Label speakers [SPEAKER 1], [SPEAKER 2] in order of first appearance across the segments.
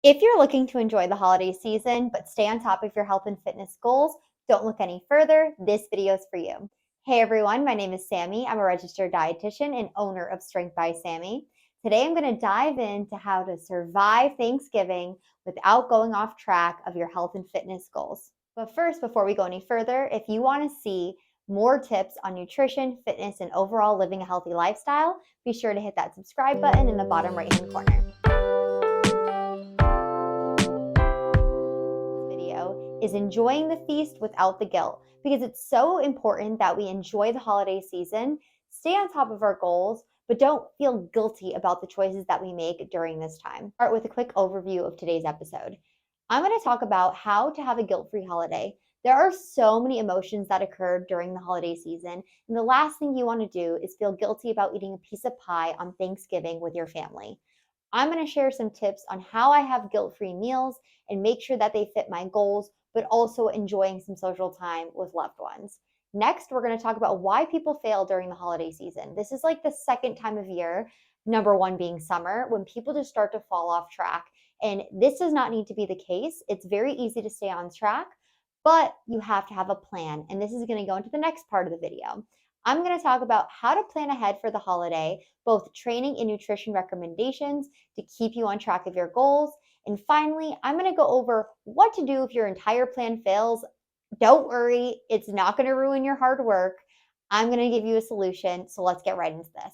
[SPEAKER 1] If you're looking to enjoy the holiday season but stay on top of your health and fitness goals, don't look any further. This video is for you. Hey everyone, my name is Sammy. I'm a registered dietitian and owner of Strength by Sammy. Today I'm going to dive into how to survive Thanksgiving without going off track of your health and fitness goals. But first, before we go any further, if you want to see more tips on nutrition, fitness, and overall living a healthy lifestyle, be sure to hit that subscribe button in the bottom right-hand corner. Is enjoying the feast without the guilt, because it's so important that we enjoy the holiday season, stay on top of our goals, but don't feel guilty about the choices that we make during this time. Start with a quick overview of today's episode. I'm going to talk about how to have a guilt-free holiday. There are so many emotions that occur during the holiday season, and the last thing you want to do is feel guilty about eating a piece of pie on Thanksgiving with your family. I'm going to share some tips on how I have guilt-free meals and make sure that they fit my goals, but also enjoying some social time with loved ones. Next, we're going to talk about why people fail during the holiday season. This is like the second time of year, number one being summer, when people just start to fall off track. And this does not need to be the case. It's very easy to stay on track, but you have to have a plan. And this is going to go into the next part of the video. I'm going to talk about how to plan ahead for the holiday, both training and nutrition recommendations to keep you on track of your goals. And finally, I'm going to go over what to do if your entire plan fails. Don't worry, it's not going to ruin your hard work. I'm going to give you a solution. So let's get right into this.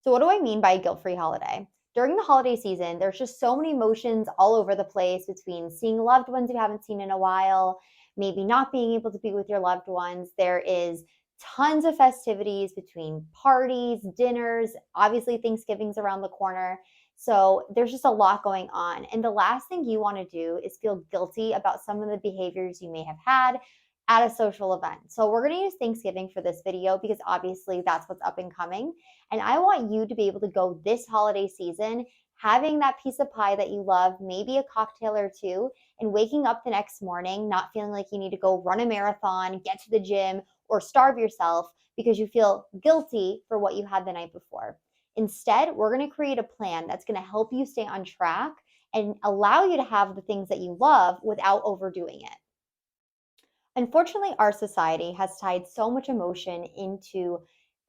[SPEAKER 1] So what do I mean by a guilt-free holiday? During the holiday season, there's just so many emotions all over the place between seeing loved ones you haven't seen in a while, maybe not being able to be with your loved ones. There is tons of festivities between parties, dinners, obviously Thanksgiving's around the corner. So there's just a lot going on. And the last thing you want to do is feel guilty about some of the behaviors you may have had at a social event. So we're going to use Thanksgiving for this video because obviously that's what's up and coming. And I want you to be able to go this holiday season having that piece of pie that you love, maybe a cocktail or two, and waking up the next morning not feeling like you need to go run a marathon, get to the gym, or starve yourself because you feel guilty for what you had the night before. Instead, we're going to create a plan that's going to help you stay on track and allow you to have the things that you love without overdoing it. Unfortunately, our society has tied so much emotion into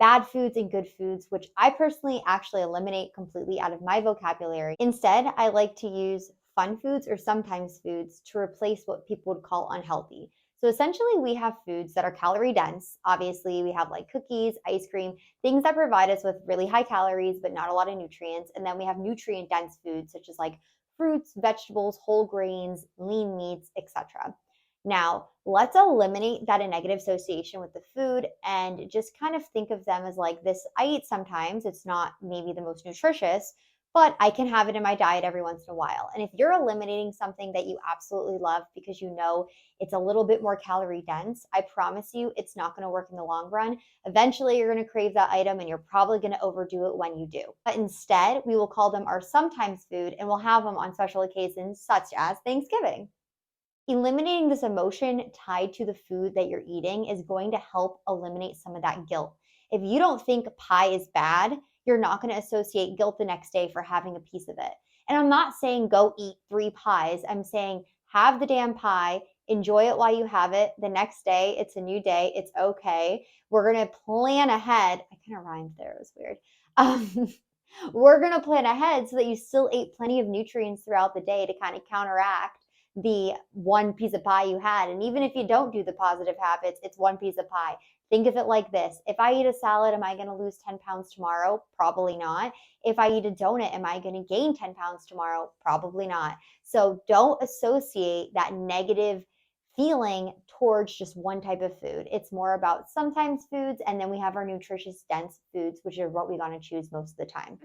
[SPEAKER 1] bad foods and good foods, which I personally actually eliminate completely out of my vocabulary. Instead, I like to use fun foods or sometimes foods to replace what people would call unhealthy. So essentially, we have foods that are calorie dense. Obviously, we have like cookies, ice cream, things that provide us with really high calories, but not a lot of nutrients. And then we have nutrient dense foods such as like fruits, vegetables, whole grains, lean meats, etc. Now, let's eliminate that negative association with the food and just kind of think of them as like this I eat sometimes. It's not maybe the most nutritious, but I can have it in my diet every once in a while. And if you're eliminating something that you absolutely love because you know it's a little bit more calorie dense, I promise you it's not going to work in the long run. Eventually, you're going to crave that item and you're probably going to overdo it when you do. But instead, we will call them our sometimes food and we'll have them on special occasions such as Thanksgiving. Eliminating this emotion tied to the food that you're eating is going to help eliminate some of that guilt. If you don't think pie is bad, you're not going to associate guilt the next day for having a piece of it. And I'm not saying go eat 3 pies. I'm saying have the damn pie, enjoy it while you have it. The next day, it's a new day. It's okay. We're going to plan ahead. I kind of rhymed there. It was weird. We're going to plan ahead so that you still ate plenty of nutrients throughout the day to kind of counteract the one piece of pie you had. And even if you don't do the positive habits, it's one piece of pie. Think of it like this. If I eat a salad, am I going to lose 10 pounds tomorrow? Probably not. If I eat a donut, am I going to gain 10 pounds tomorrow? Probably not. So don't associate that negative feeling towards just one type of food. It's more about sometimes foods, and then we have our nutritious, dense foods, which are what we want to choose most of the time.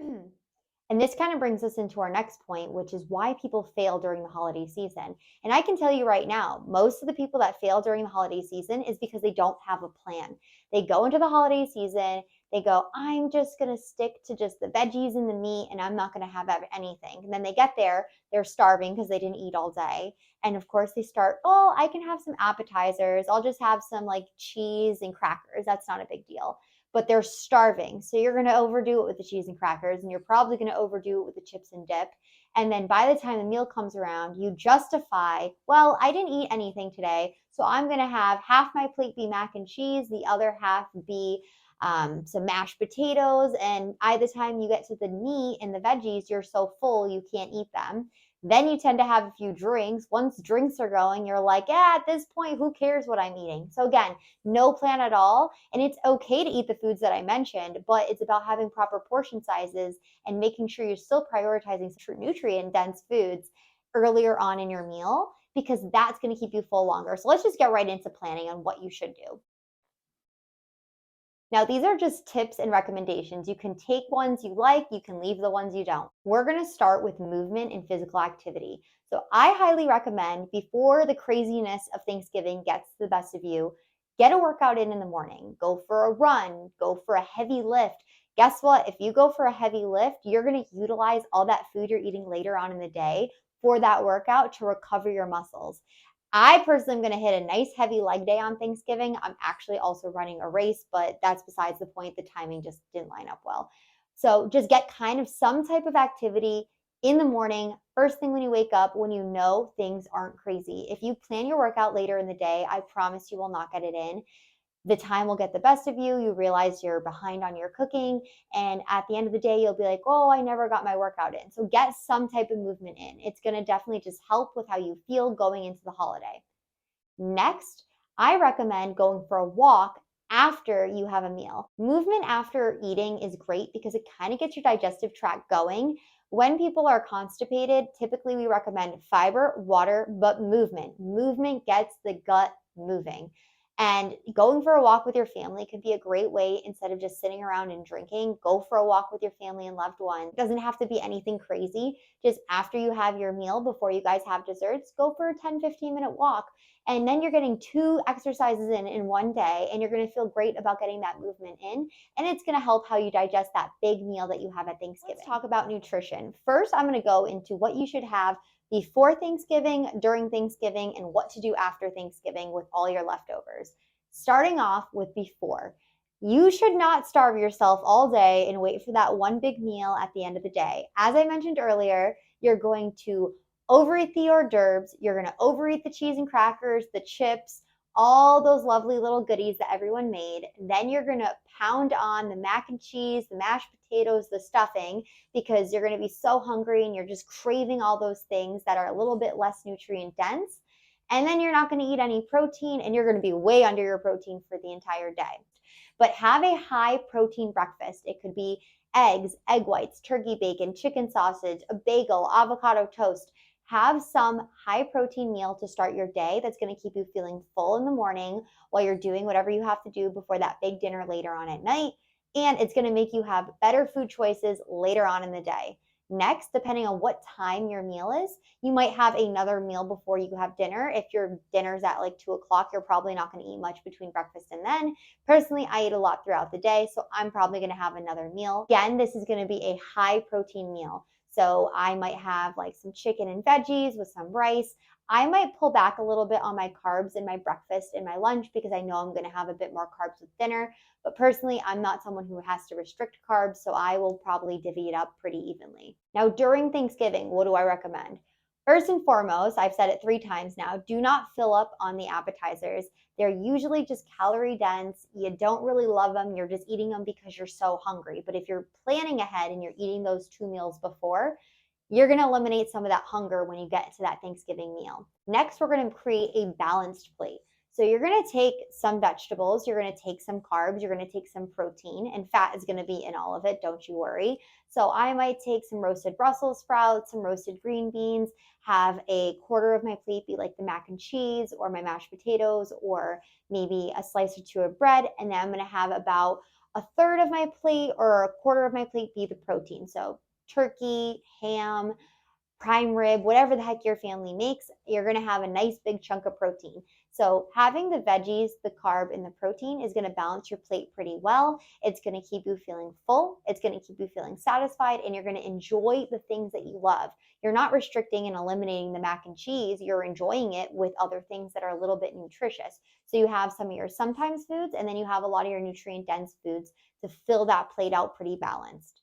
[SPEAKER 1] And this kind of brings us into our next point, which is why people fail during the holiday season. And I can tell you right now, most of the people that fail during the holiday season is because they don't have a plan. They go into the holiday season, they go, I'm just going to stick to just the veggies and the meat, and I'm not going to have anything. And then they get there, they're starving because they didn't eat all day. And of course, they start, oh, I can have some appetizers. I'll just have some like cheese and crackers. That's not a big deal. but they're starving. So you're going to overdo it with the cheese and crackers, and you're probably going to overdo it with the chips and dip. And then by the time the meal comes around, you justify, well, I didn't eat anything today, so I'm going to have half my plate be mac and cheese, the other half be some mashed potatoes. And by the time you get to the meat and the veggies, you're so full you can't eat them. Then you tend to have a few drinks. Once drinks are going, you're like, yeah, at this point, who cares what I'm eating? So again, no plan at all. And it's okay to eat the foods that I mentioned, but it's about having proper portion sizes and making sure you're still prioritizing true nutrient dense foods earlier on in your meal, because that's going to keep you full longer. So let's just get right into planning on what you should do. Now, these are just tips and recommendations. You can take ones you like, you can leave the ones you don't. We're going to start with movement and physical activity. So I highly recommend, before the craziness of Thanksgiving gets the best of you, get a workout in the morning. Go for a run, go for a heavy lift. Guess what? If you go for a heavy lift, you're going to utilize all that food you're eating later on in the day for that workout to recover your muscles. I personally am going to hit a nice heavy leg day on Thanksgiving. I'm actually also running a race, but that's besides the point. The timing just didn't line up well. So just get kind of some type of activity in the morning, first thing when you wake up, when you know things aren't crazy. If you plan your workout later in the day, I promise you will not get it in. The time will get the best of you. You realize you're behind on your cooking. And at the end of the day, you'll be like, oh, I never got my workout in. So get some type of movement in. It's going to definitely just help with how you feel going into the holiday. Next, I recommend going for a walk after you have a meal. Movement after eating is great because it kind of gets your digestive tract going. When people are constipated, typically we recommend fiber, water, but movement. Movement gets the gut moving. And going for a walk with your family could be a great way. Instead of just sitting around and drinking, go for a walk with your family and loved one. It doesn't have to be anything crazy. Just after you have your meal, before you guys have desserts, go for a 10-15 minute walk. And then you're getting 2 exercises in one day, and you're going to feel great about getting that movement in. And it's going to help how you digest that big meal that you have at Thanksgiving. Let's talk about nutrition. First, I'm going to go into what you should have before Thanksgiving, during Thanksgiving, and what to do after Thanksgiving with all your leftovers. Starting off with before. You should not starve yourself all day and wait for that one big meal at the end of the day. As I mentioned earlier, you're going to overeat the hors d'oeuvres, you're going to overeat the cheese and crackers, the chips, all those lovely little goodies that everyone made. Then you're going to pound on the mac and cheese, the mashed potatoes, the stuffing, because you're going to be so hungry and you're just craving all those things that are a little bit less nutrient dense. And then you're not going to eat any protein, and you're going to be way under your protein for the entire day. But have a high protein breakfast. It could be eggs, egg whites, turkey bacon, chicken sausage, a bagel, avocado toast. Have some high protein meal to start your day that's going to keep you feeling full in the morning while you're doing whatever you have to do before that big dinner later on at night. And it's going to make you have better food choices later on in the day. Next, depending on what time your meal is, you might have another meal before you have dinner. If your dinner's at like 2 o'clock, you're probably not going to eat much between breakfast and then. Personally, I eat a lot throughout the day, so I'm probably going to have another meal. Again, this is going to be a high protein meal. So I might have like some chicken and veggies with some rice. I might pull back a little bit on my carbs in my breakfast and my lunch because I know I'm going to have a bit more carbs with dinner. But personally, I'm not someone who has to restrict carbs, so I will probably divvy it up pretty evenly. Now, during Thanksgiving, what do I recommend? First and foremost, I've said it 3 times now, do not fill up on the appetizers. They're usually just calorie dense. You don't really love them. You're just eating them because you're so hungry. But if you're planning ahead and you're eating those 2 meals before, you're going to eliminate some of that hunger when you get to that Thanksgiving meal. Next, we're going to create a balanced plate. So you're going to take some vegetables, you're going to take some carbs, you're going to take some protein, and fat is going to be in all of it, don't you worry. So I might take some roasted Brussels sprouts, some roasted green beans, have a quarter of my plate be like the mac and cheese or my mashed potatoes, or maybe a slice or 2 of bread, and then I'm going to have about a third of my plate or a quarter of my plate be the protein. So turkey, ham, prime rib, whatever the heck your family makes, you're going to have a nice big chunk of protein. So having the veggies, the carb, and the protein is going to balance your plate pretty well. It's going to keep you feeling full. It's going to keep you feeling satisfied, and you're going to enjoy the things that you love. you're not restricting and eliminating the mac and cheese. You're enjoying it with other things that are a little bit nutritious. So you have some of your sometimes foods, and then you have a lot of your nutrient dense foods to fill that plate out pretty balanced.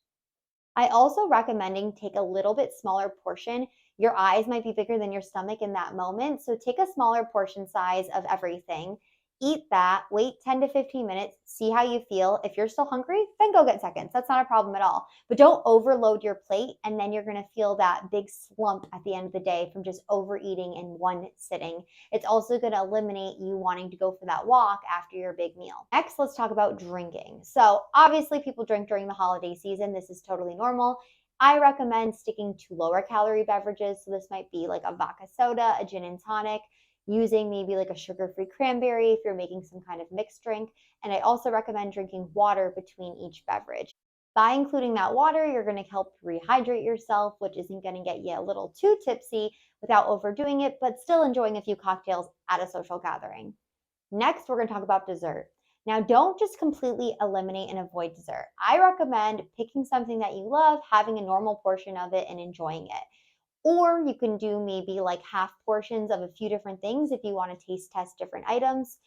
[SPEAKER 1] I also recommending take a little bit smaller portion. Your eyes might be bigger than your stomach in that moment. So take a smaller portion size of everything. Eat that, wait 10 to 15 minutes, see how you feel. If you're still hungry, then go get seconds. That's not a problem at all. But don't overload your plate, and then you're going to feel that big slump at the end of the day from just overeating in one sitting. It's also going to eliminate you wanting to go for that walk after your big meal. Next, let's talk about drinking. So obviously people drink during the holiday season. This is totally normal. I recommend sticking to lower calorie beverages. So this might be like a vodka soda, a gin and tonic, using maybe like a sugar-free cranberry if you're making some kind of mixed drink. And I also recommend drinking water between each beverage. By including that water, you're going to help rehydrate yourself, which isn't going to get you a little too tipsy without overdoing it, but still enjoying a few cocktails at a social gathering. Next, we're going to talk about dessert. Now, don't just completely eliminate and avoid dessert. I recommend picking something that you love, having a normal portion of it, and enjoying it. Or you can do maybe like half portions of a few different things if you want to taste test different items.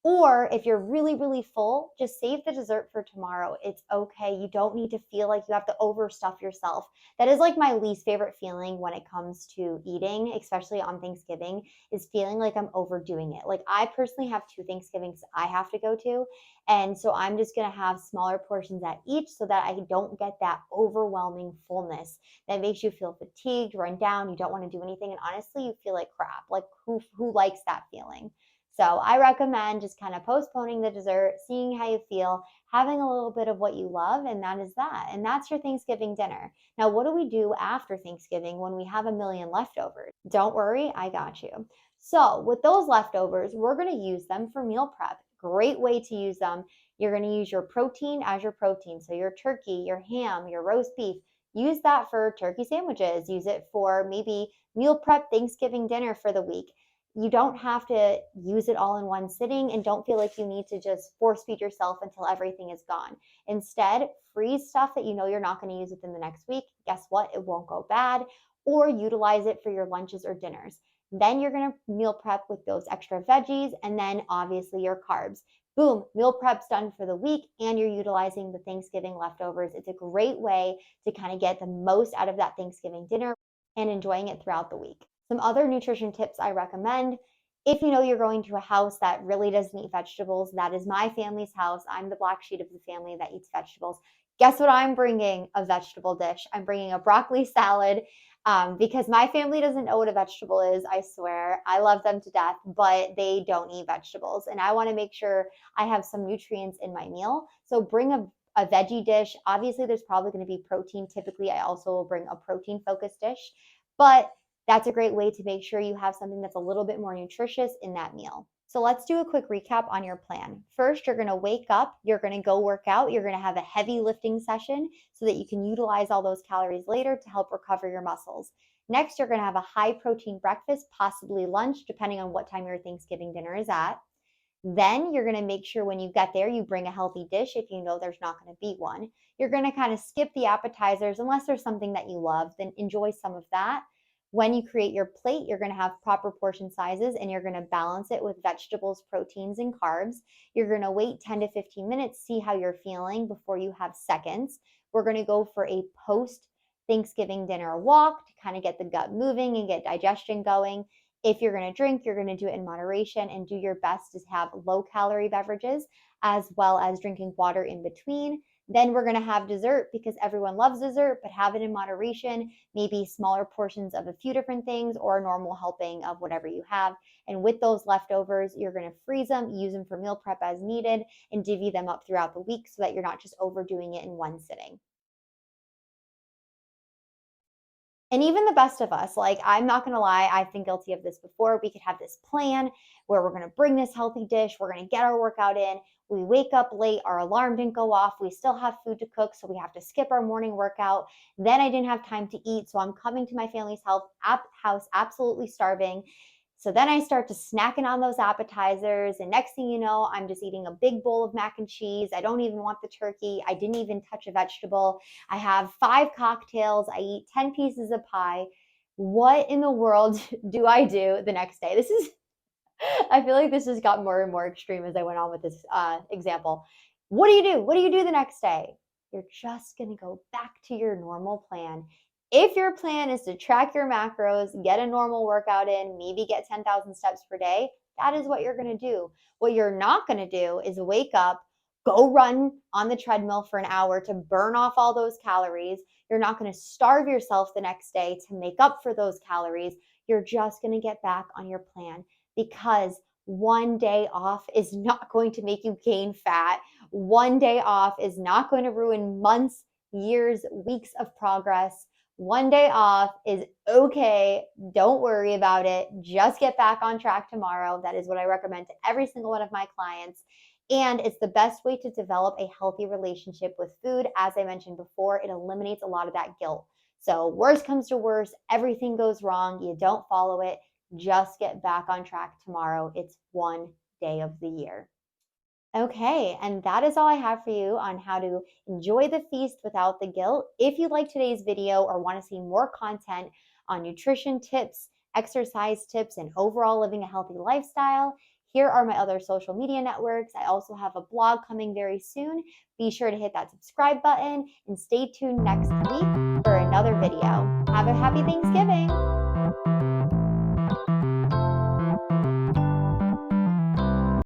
[SPEAKER 1] Or if you're really, really full, just save the dessert for tomorrow. It's okay. You don't need to feel like you have to overstuff yourself. That is like my least favorite feeling when it comes to eating, especially on Thanksgiving, is feeling like I'm overdoing it. Like I personally have 2 Thanksgivings I have to go to. And so I'm just going to have smaller portions at each so that I don't get that overwhelming fullness that makes you feel fatigued, run down. You don't want to do anything. And honestly, you feel like crap. Like who likes that feeling? So I recommend just kind of postponing the dessert, seeing how you feel, having a little bit of what you love, and that is that. And that's your Thanksgiving dinner. Now, what do we do after Thanksgiving when we have a million leftovers? Don't worry, I got you. So with those leftovers, we're going to use them for meal prep. Great way to use them. You're going to use your protein as your protein. So your turkey, your ham, your roast beef, use that for turkey sandwiches. Use it for maybe meal prep Thanksgiving dinner for the week. You don't have to use it all in one sitting, and don't feel like you need to just force feed yourself until everything is gone. Instead, freeze stuff that you know you're not going to use within the next week. Guess what? It won't go bad. Or utilize it for your lunches or dinners. Then you're going to meal prep with those extra veggies, and then obviously your carbs. Boom, meal prep's done for the week, and you're utilizing the Thanksgiving leftovers. It's a great way to kind of get the most out of that Thanksgiving dinner and enjoying it throughout the week. Some other nutrition tips I recommend: if you know you're going to a house that really doesn't eat vegetables, that is my family's house. I'm the black sheep of the family that eats vegetables. Guess what I'm bringing? A vegetable dish. I'm bringing a broccoli salad because my family doesn't know what a vegetable is, I swear. I love them to death, but they don't eat vegetables. And I want to make sure I have some nutrients in my meal. So bring a veggie dish. Obviously, there's probably going to be protein. Typically, I also will bring a protein focused dish, but that's a great way to make sure you have something that's a little bit more nutritious in that meal. So let's do a quick recap on your plan. First, you're going to wake up, you're going to go work out, you're going to have a heavy lifting session so that you can utilize all those calories later to help recover your muscles. Next, you're going to have a high protein breakfast, possibly lunch, depending on what time your Thanksgiving dinner is at. Then you're going to make sure when you get there, you bring a healthy dish if you know there's not going to be one. You're going to kind of skip the appetizers unless there's something that you love, then enjoy some of that. When you create your plate, you're going to have proper portion sizes, and you're going to balance it with vegetables, proteins, and carbs. You're going to wait 10 to 15 minutes, see how you're feeling before you have seconds. We're going to go for a post Thanksgiving dinner walk to kind of get the gut moving and get digestion going. If you're going to drink, you're going to do it in moderation and do your best to have low calorie beverages as well as drinking water in between. Then we're going to have dessert because everyone loves dessert, but have it in moderation, maybe smaller portions of a few different things or a normal helping of whatever you have. And with those leftovers, you're going to freeze them, use them for meal prep as needed, and divvy them up throughout the week so that you're not just overdoing it in one sitting. And even the best of us, like I'm not going to lie, I've been guilty of this before. We could have this plan where we're going to bring this healthy dish, we're going to get our workout in. We wake up late, our alarm didn't go off, we still have food to cook, so we have to skip our morning workout. Then I didn't have time to eat, so I'm coming to my family's house absolutely starving. So then I start to snacking on those appetizers, and next thing you know, I'm just eating a big bowl of mac and cheese. I don't even want the turkey. I didn't even touch a vegetable. I have 5 cocktails. I eat 10 pieces of pie. what in the world do I do the next day? This is, I feel like this just got more and more extreme as I went on with this example. What do you do? What do you do the next day? You're just going to go back to your normal plan. If your plan is to track your macros, get a normal workout in, maybe get 10,000 steps per day, that is what you're going to do. What you're not going to do is wake up, go run on the treadmill for an hour to burn off all those calories. You're not going to starve yourself the next day to make up for those calories. You're just going to get back on your plan, because one day off is not going to make you gain fat. One day off is not going to ruin months, years, weeks of progress. One day off is okay. Don't worry about it. Just get back on track tomorrow. That is what I recommend to every single one of my clients. And it's the best way to develop a healthy relationship with food. As I mentioned before, it eliminates a lot of that guilt. So worst comes to worst, everything goes wrong, you don't follow it, just get back on track tomorrow. It's one day of the year. Okay, and that is all I have for you on how to enjoy the feast without the guilt. If you like today's video or want to see more content on nutrition tips, exercise tips, and overall living a healthy lifestyle, here are my other social media networks. I also have a blog coming very soon. Be sure to hit that subscribe button and stay tuned next week for another video. Have a happy Thanksgiving.